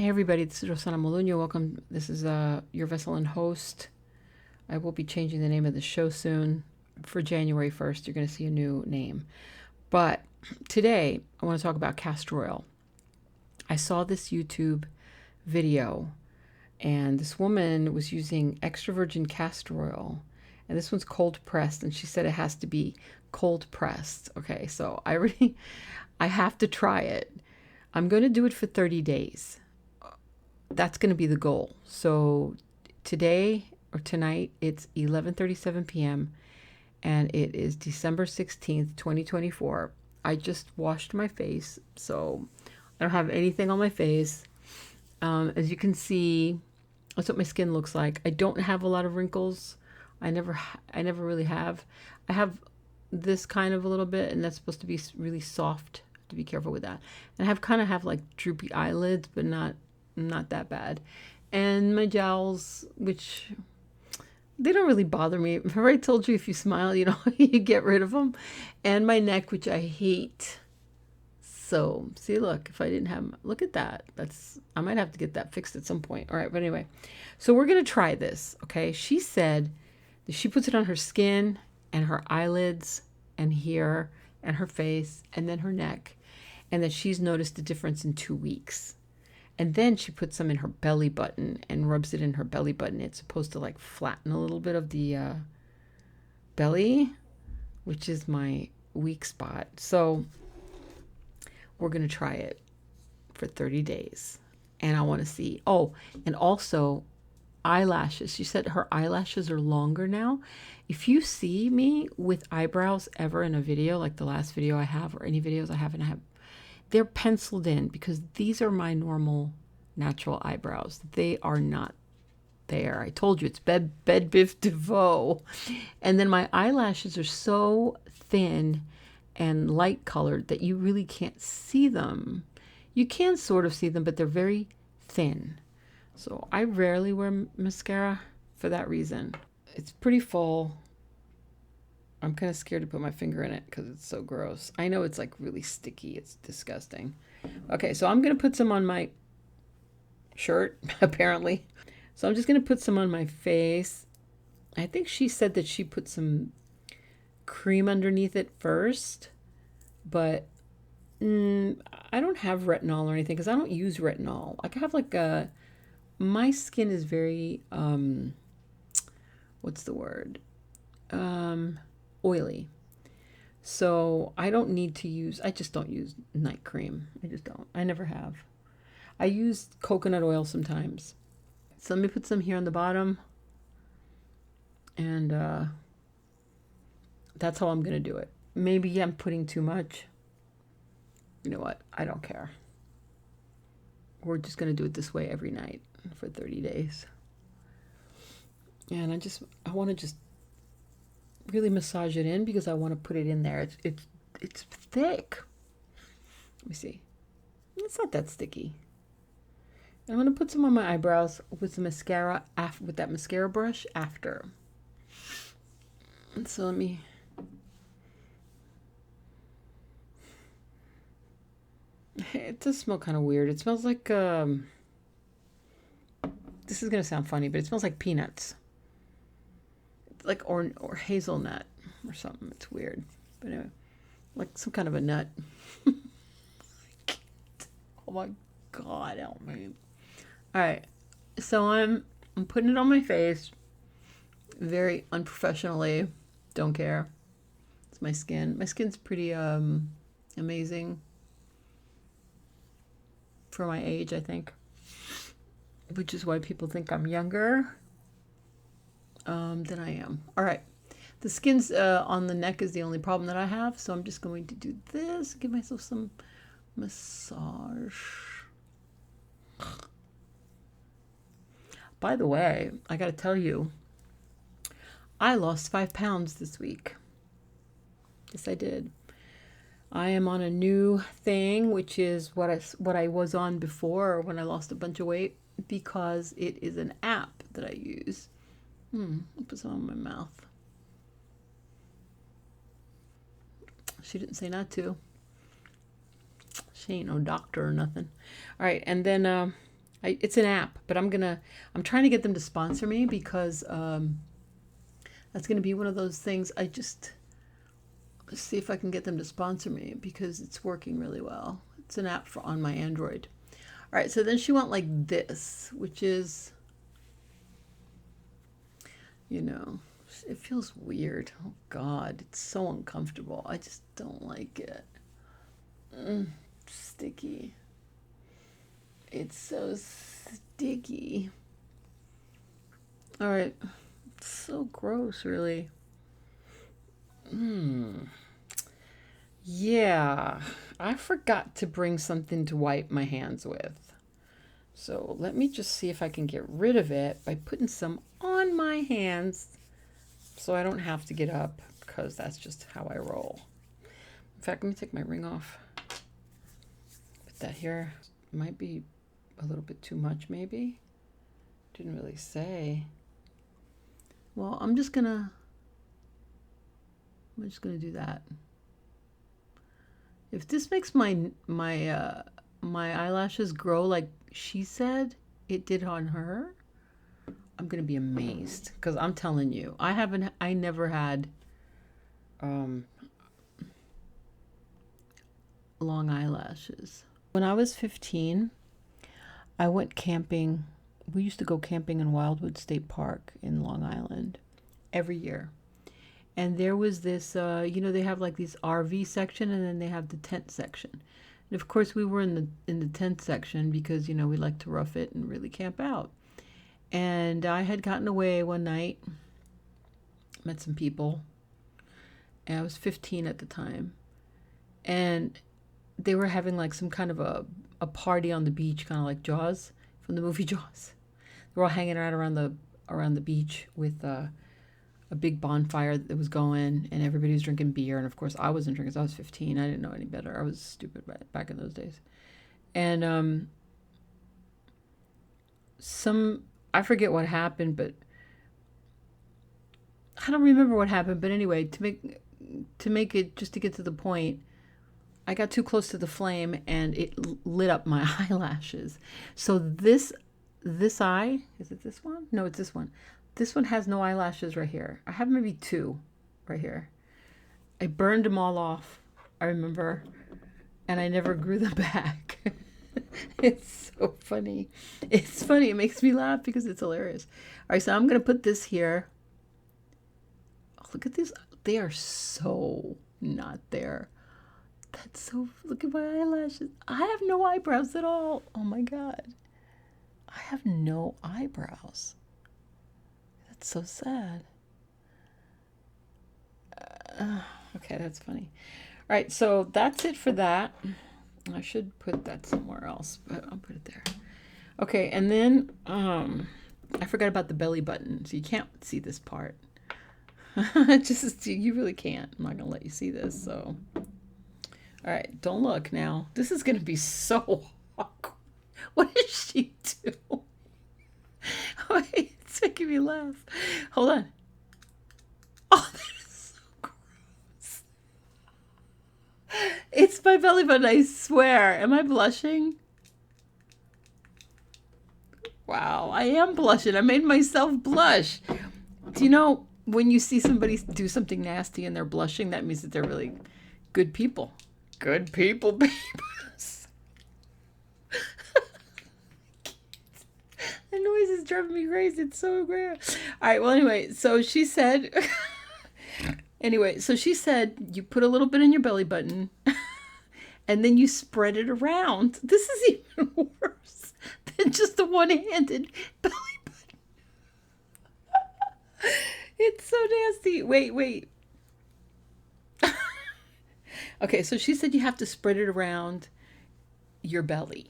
Hey everybody, this is rosanamod. Welcome. This is your vessel and host. I will be changing the name of the show soon. For January 1st, you're going to see a new name. But today, I want to talk about castor oil. I saw this YouTube video, and this woman was using extra virgin castor oil. And this one's cold pressed, and she said it has to be cold pressed. Okay, so I have to try it. I'm going to do it for 30 days. That's going to be the goal. So today or tonight, it's 11:37 p.m. and it is December 16th, 2024. I just washed my face, so I don't have anything on my face. As you can see, that's what my skin looks like. I don't have a lot of wrinkles. I never really have. I have this kind of a little bit, and that's supposed to be really soft. To be careful with that. And I kind of have like droopy eyelids, but not that bad. And my jowls, which they don't really bother me. I've already told you, if you smile, you get rid of them. And my neck, which I hate. So see, look, if I didn't have, look at that. I might have to get that fixed at some point. All right, but anyway, so we're going to try this. Okay. She said that she puts it on her skin and her eyelids and here and her face and then her neck, and that she's noticed a difference in 2 weeks. And then she puts some in her belly button and rubs it in her belly button. It's supposed to like flatten a little bit of the belly, which is my weak spot. So we're going to try it for 30 days. And I want to see. Oh, and also eyelashes. She said her eyelashes are longer now. If you see me with eyebrows ever in a video, like the last video I have or any videos I haven't had, they're penciled in because these are my normal natural eyebrows. They are not there. I told you it's bed biv DeVoe. And then my eyelashes are so thin and light colored that you really can't see them. You can sort of see them, but they're very thin. So I rarely wear mascara for that reason. It's pretty full. I'm kind of scared to put my finger in it because it's so gross. I know it's like really sticky. It's disgusting. Okay, so I'm going to put some on my shirt, apparently. So I'm just going to put some on my face. I think she said that she put some cream underneath it first, but I don't have retinol or anything because I don't use retinol. Like I have like my skin is very, what's the word? Oily. So I don't need to use, I just don't use night cream. I just don't. I never have. I use coconut oil sometimes. So let me put some here on the bottom. And that's how I'm going to do it. Maybe I'm putting too much. You know what? I don't care. We're just going to do it this way every night for 30 days. And I want to just really massage it in because I want to put it in there. It's thick. Let me see. It's not that sticky. I'm going to put some on my eyebrows with the mascara with that mascara brush after. And so let me. It does smell kind of weird. It smells like this is going to sound funny, but it smells like peanuts. Like or hazelnut or something. It's weird. But anyway, like some kind of a nut. Oh my God, help me. All right. So I'm putting it on my face very unprofessionally. Don't care. It's my skin. My skin's pretty amazing for my age, I think. Which is why people think I'm younger than I am. All right. The skin's on the neck is the only problem that I have. So I'm just going to do this. Give myself some massage. By the way, I got to tell you, I lost 5 pounds this week. Yes, I did. I am on a new thing, which is what I was on before when I lost a bunch of weight, because it is an app that I use. I'll put some on my mouth. She didn't say not to. She ain't no doctor or nothing. All right, and then It's an app, but I'm trying to get them to sponsor me because that's gonna be one of those things. Let's see if I can get them to sponsor me because it's working really well. It's an app on my Android. All right, so then she went like this, which is, it feels weird. Oh God, it's so uncomfortable. I just don't like it. Sticky. It's so sticky. All right, it's so gross, really. Yeah, I forgot to bring something to wipe my hands with. So let me just see if I can get rid of it by putting some on my hands so I don't have to get up, because that's just how I roll. In fact, let me take my ring off. Put that here. Might be a little bit too much, maybe. Didn't really say. Well, I'm just gonna do that. If this makes my eyelashes grow like she said it did on her, I'm gonna be amazed, because I'm telling you, I never had long eyelashes. When I was 15, I went camping. We used to go camping in Wildwood State Park in Long Island every year. And there was this, they have like these RV section, and then they have the tent section. And of course, we were in the tent section because, we like to rough it and really camp out. And I had gotten away one night, met some people, and I was 15 at the time. And they were having like some kind of a party on the beach, kind of like Jaws, from the movie Jaws. They were all hanging out around the beach with a big bonfire that was going, and everybody was drinking beer. And of course, I wasn't drinking because I was 15. I didn't know any better. I was stupid back in those days. And I forget what happened, but I don't remember what happened. But anyway, to make it, just to get to the point, I got too close to the flame and it lit up my eyelashes. So this eye, is it this one? No, it's this one. This one has no eyelashes right here. I have maybe two right here. I burned them all off, I remember, and I never grew them back. It's so funny. It's funny. It makes me laugh because it's hilarious. All right, so I'm going to put this here. Oh, look at these. They are so not there. Look at my eyelashes. I have no eyebrows at all. Oh my God. I have no eyebrows. That's so sad. Okay, that's funny. All right, so that's it for that. I should put that somewhere else, but I'll put it there. Okay, and then I forgot about the belly button, so you can't see this part. You really can't. I'm not gonna let you see this. So, all right, don't look now. This is gonna be so awkward. What did she do? Wait, it's making me laugh. Hold on. Oh, that is so gross. It's my belly button, I swear. Am I blushing? Wow, I am blushing. I made myself blush. Do you know when you see somebody do something nasty and they're blushing, that means that they're really good people. Good people, babies. The noise is driving me crazy. It's so great. All right, well, anyway, so she said, you put a little bit in your belly button and then you spread it around. This is even worse than just the one-handed belly button. It's so nasty. Wait. Okay, so she said you have to spread it around your belly.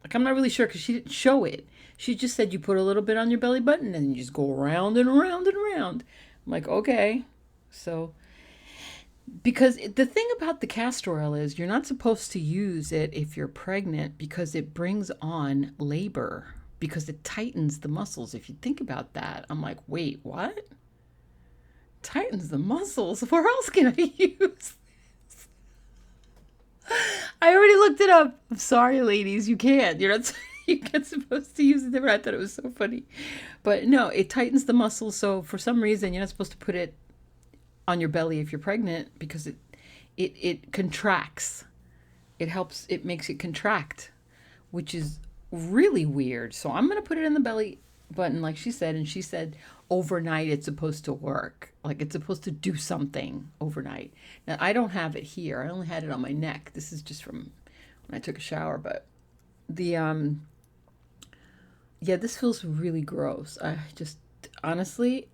Like, I'm not really sure because she didn't show it. She just said you put a little bit on your belly button and you just go around and around and around. I'm like, okay. So, because the thing about the castor oil is you're not supposed to use it if you're pregnant because it brings on labor, because it tightens the muscles. If you think about that, I'm like, wait, what? Tightens the muscles? Where else can I use this? I already looked it up. I'm sorry, ladies. You can't. You're not. You get supposed to use it different. I thought it was so funny, but no, it tightens the muscle. So for some reason, you're not supposed to put it on your belly if you're pregnant because it contracts. It helps. It makes it contract, which is really weird. So I'm gonna put it in the belly button, like she said, and she said overnight it's supposed to work. Like it's supposed to do something overnight. Now I don't have it here. I only had it on my neck. This is just from when I took a shower, but the yeah, this feels really gross. I just honestly,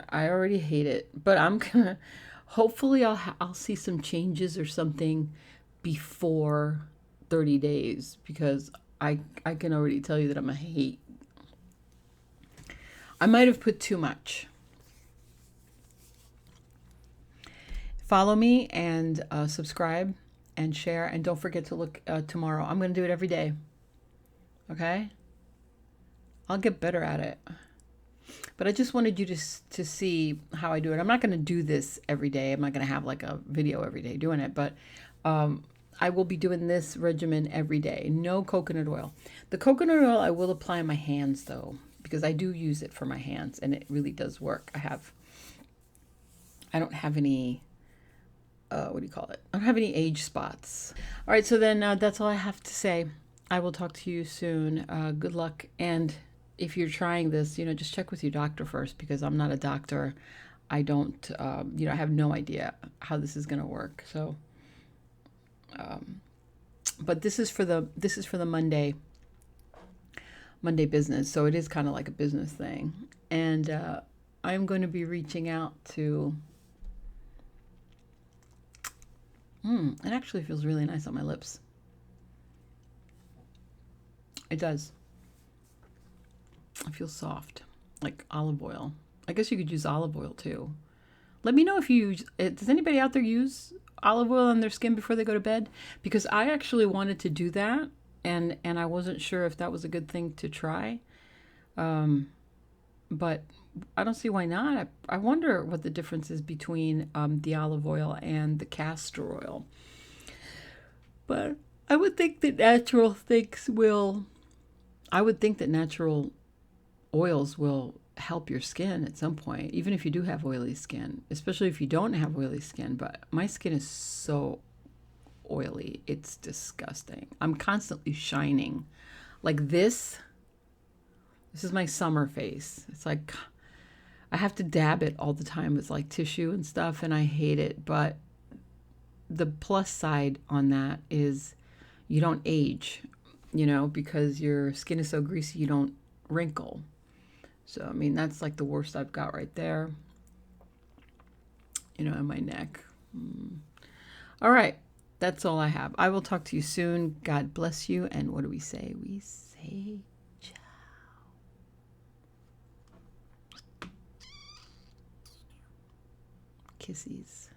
I already hate it, but I'm gonna hopefully I'll see some changes or something before 30 days because I can already tell you that I'm a hate. I might have put too much. Follow me and subscribe and share, and don't forget to look tomorrow. I'm going to do it every day. Okay? I'll get better at it. But I just wanted you to see how I do it. I'm not going to do this every day. I'm not going to have like a video every day doing it, but I will be doing this regimen every day. No coconut oil. The coconut oil I will apply on my hands though, because I do use it for my hands and it really does work. I don't have any, what do you call it? I don't have any age spots. All right, so then that's all I have to say. I will talk to you soon. Good luck. And if you're trying this, just check with your doctor first because I'm not a doctor. I don't, I have no idea how this is going to work. So, but this is for the Monday business. So it is kind of like a business thing. And I'm going to be reaching out to, it actually feels really nice on my lips. It does. It feels soft, like olive oil. I guess you could use olive oil too. Let me know if you use, does anybody out there use olive oil on their skin before they go to bed? Because I actually wanted to do that and I wasn't sure if that was a good thing to try. But I don't see why not. I wonder what the difference is between the olive oil and the castor oil. But I would think that natural oils will help your skin at some point, even if you do have oily skin, especially if you don't have oily skin. But my skin is so oily. It's disgusting. I'm constantly shining. Like this is my summer face. It's like I have to dab it all the time with like tissue and stuff, and I hate it. But the plus side on that is you don't age, because your skin is so greasy, you don't wrinkle. So, I mean, that's like the worst I've got right there, in my neck. All right. That's all I have. I will talk to you soon. God bless you. And what do we say? We say ciao. Kissies.